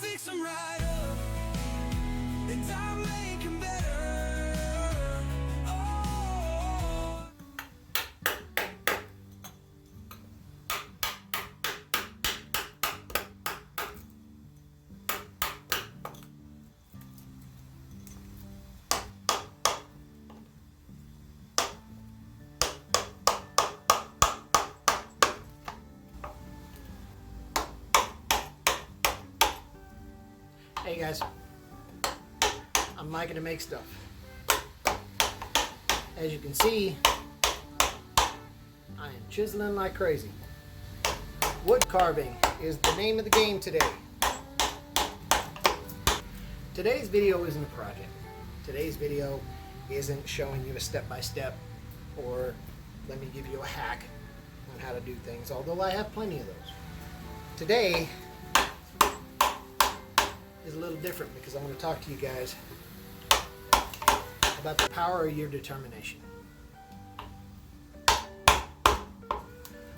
fix them right up, and I'll make them better. Oh. Hey guys, I'm Mike to Make Stuff. As you can see, I am chiseling like crazy. Wood carving is the name of the game today. Today's video isn't a project. Today's video isn't showing you a step-by-step or let me give you a hack on how to do things, although I have plenty of those. Today is a little different because I want to talk to you guys about the power of your determination.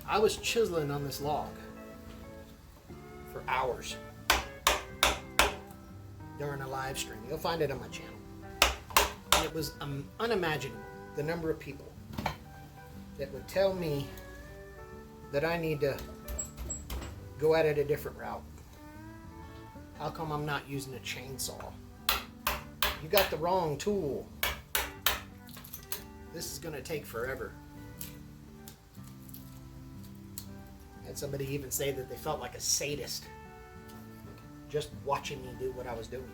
I was chiseling on this log for hours during a live stream. You'll find it on my channel. And it was unimaginable the number of people that would tell me that I need to go at it a different route. How come I'm not using a chainsaw? You got the wrong tool. This is going to take forever. Had somebody even say that they felt like a sadist just watching me do what I was doing.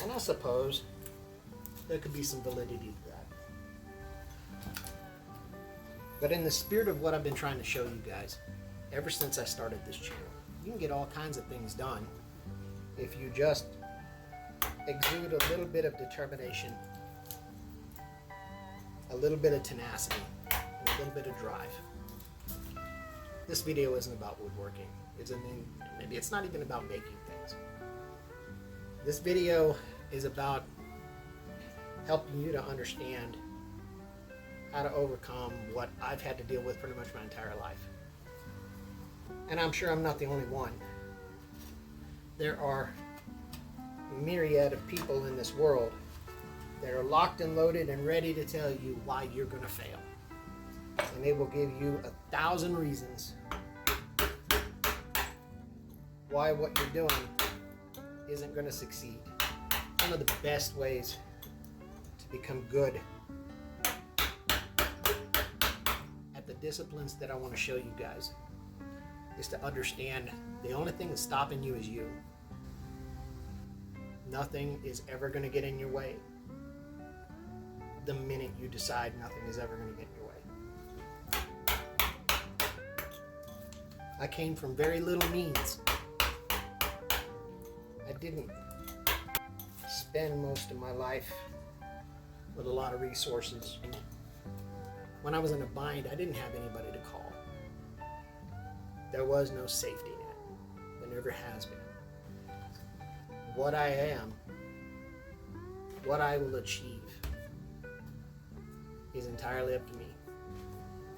And I suppose there could be some validity to that. But in the spirit of what I've been trying to show you guys ever since I started this channel, you can get all kinds of things done if you just exude a little bit of determination, a little bit of tenacity, and a little bit of drive. This video isn't about woodworking. Maybe it's not even about making things. This video is about helping you to understand how to overcome what I've had to deal with pretty much my entire life. And I'm sure I'm not the only one. There are a myriad of people in this world that are locked and loaded and ready to tell you why you're going to fail. And they will give you 1,000 reasons why what you're doing isn't going to succeed. One of the best ways to become good at the disciplines that I want to show you guys is to understand the only thing that's stopping you is you. Nothing is ever going to get in your way the minute you decide nothing is ever going to get in your way. I came from very little means. I didn't spend most of my life with a lot of resources. When I was in a bind, I didn't have anybody to call. There was no safety net. There never has been. What I am, what I will achieve, is entirely up to me.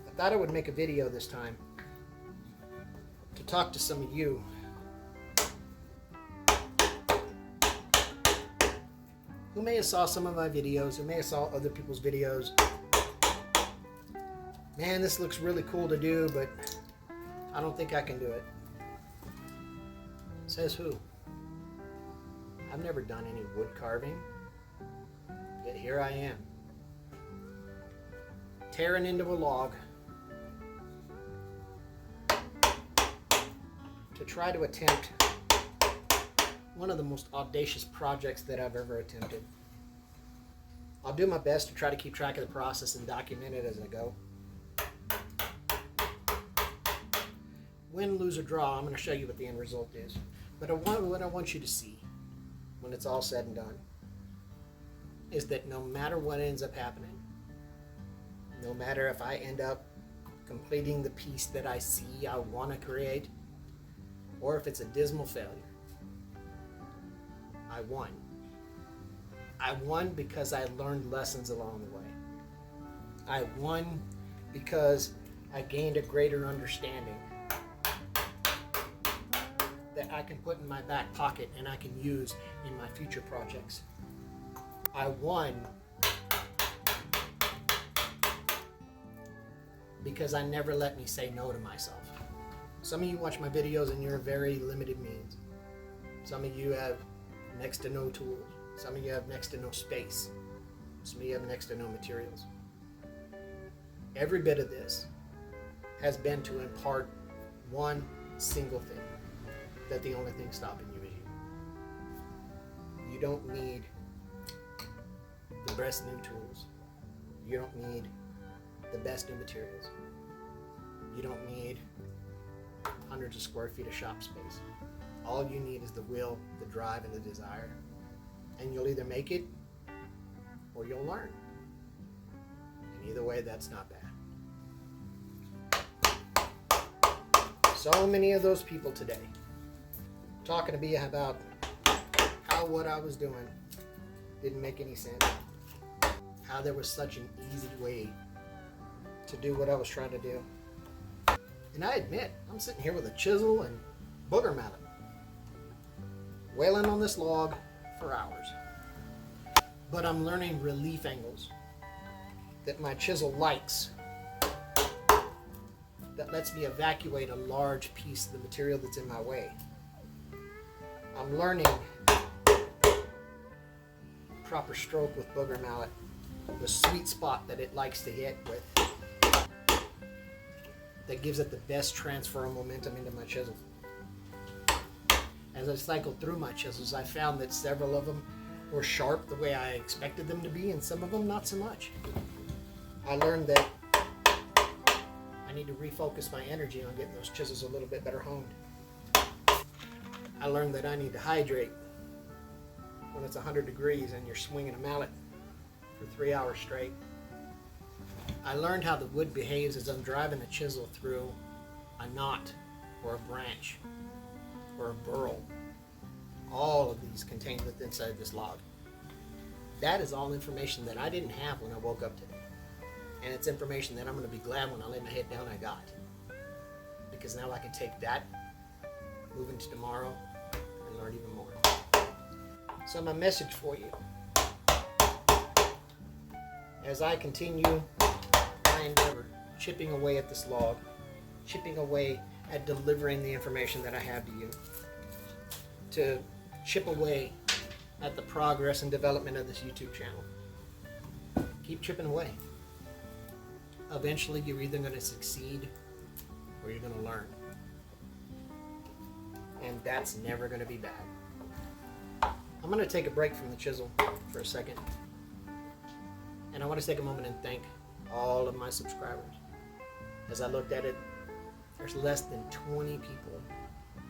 I thought I would make a video this time to talk to some of you who may have saw some of my videos, who may have saw other people's videos. Man, this looks really cool to do, but I don't think I can do it. Says who? I've never done any wood carving, yet here I am, tearing into a log to try to attempt one of the most audacious projects that I've ever attempted. I'll do my best to try to keep track of the process and document it as I go. Win, lose, or draw, I'm going to show you what the end result is. But what I want you to see when it's all said and done is that no matter what ends up happening, no matter if I end up completing the piece that I see I want to create, or if it's a dismal failure, I won. I won because I learned lessons along the way. I won because I gained a greater understanding that I can put in my back pocket and I can use in my future projects. I won because I never let me say no to myself. Some of you watch my videos and you're very limited means. Some of you have next to no tools. Some of you have next to no space. Some of you have next to no materials. Every bit of this has been to impart one single thing, that the only thing stopping you is you. You don't need the best new tools. You don't need the best new materials. You don't need hundreds of square feet of shop space. All you need is the will, the drive, and the desire. And you'll either make it or you'll learn. And either way, that's not bad. So many of those people today talking to me about how what I was doing didn't make any sense. How there was such an easy way to do what I was trying to do. And I admit, I'm sitting here with a chisel and booger mallet, wailing on this log for hours. But I'm learning relief angles that my chisel likes, that lets me evacuate a large piece of the material that's in my way. I'm learning proper stroke with booger mallet, the sweet spot that it likes to hit with, that gives it the best transfer of momentum into my chisel. As I cycled through my chisels, I found that several of them were sharp the way I expected them to be, and some of them not so much. I learned that I need to refocus my energy on getting those chisels a little bit better honed. I learned that I need to hydrate when it's 100 degrees and you're swinging a mallet for 3 hours straight. I learned how the wood behaves as I'm driving a chisel through a knot or a branch or a burl. All of these contained within inside this log. That is all information that I didn't have when I woke up today. And it's information that I'm going to be glad when I lay my head down I got. Because now I can take that, move into tomorrow, and learn even more. So my message for you, as I continue my endeavor, chipping away at this log, chipping away at delivering the information that I have to you, to chip away at the progress and development of this YouTube channel. Keep chipping away. Eventually you're either going to succeed or you're going to learn. And that's never going to be bad. I'm going to take a break from the chisel for a second. And I want to take a moment and thank all of my subscribers. As I looked at it, there's less than 20 people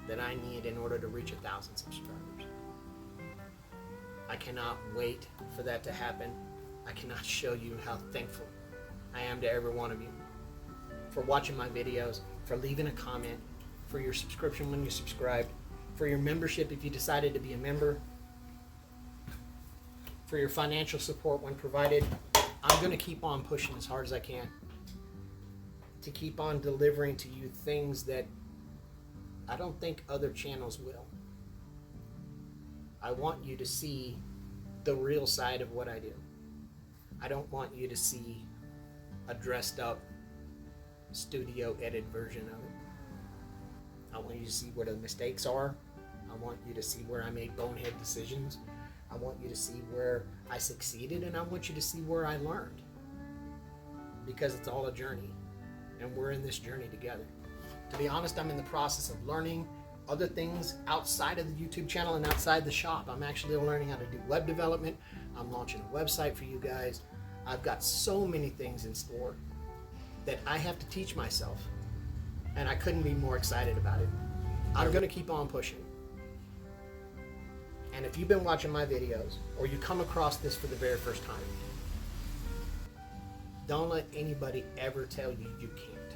that I need in order to reach 1,000 subscribers. I cannot wait for that to happen. I cannot show you how thankful I am to every one of you for watching my videos, for leaving a comment, for your subscription when you subscribed, for your membership if you decided to be a member, for your financial support when provided. I'm going to keep on pushing as hard as I can to keep on delivering to you things that I don't think other channels will. I want you to see the real side of what I do. I don't want you to see a dressed up studio edit version of it. I want you to see where the mistakes are. I want you to see where I made bonehead decisions. I want you to see where I succeeded, and I want you to see where I learned. Because it's all a journey, and we're in this journey together. To be honest, I'm in the process of learning other things outside of the YouTube channel and outside the shop. I'm actually learning how to do web development. I'm launching a website for you guys. I've got so many things in store that I have to teach myself, and I couldn't be more excited about it. I'm going to keep on pushing. And if you've been watching my videos, or you come across this for the very first time, don't let anybody ever tell you you can't.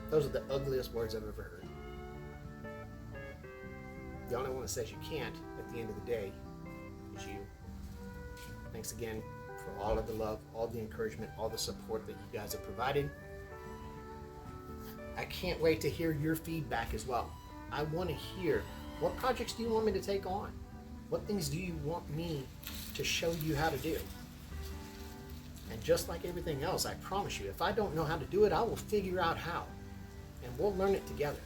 Those are the ugliest words I've ever heard. The only one that says you can't at the end of the day is you. Thanks again for all of the love, all the encouragement, all the support that you guys have provided. I can't wait to hear your feedback as well. I want to hear, what projects do you want me to take on? What things do you want me to show you how to do? And just like everything else, I promise you, if I don't know how to do it, I will figure out how. And we'll learn it together.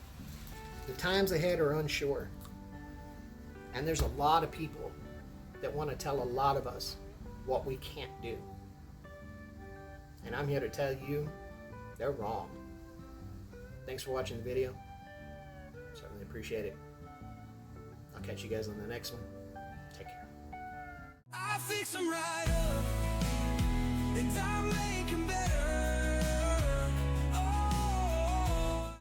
The times ahead are unsure. And there's a lot of people that want to tell a lot of us what we can't do. And I'm here to tell you, they're wrong. Thanks for watching the video. Certainly appreciate it. I'll catch you guys on the next one. Take care. I fix them right up, and I make them better.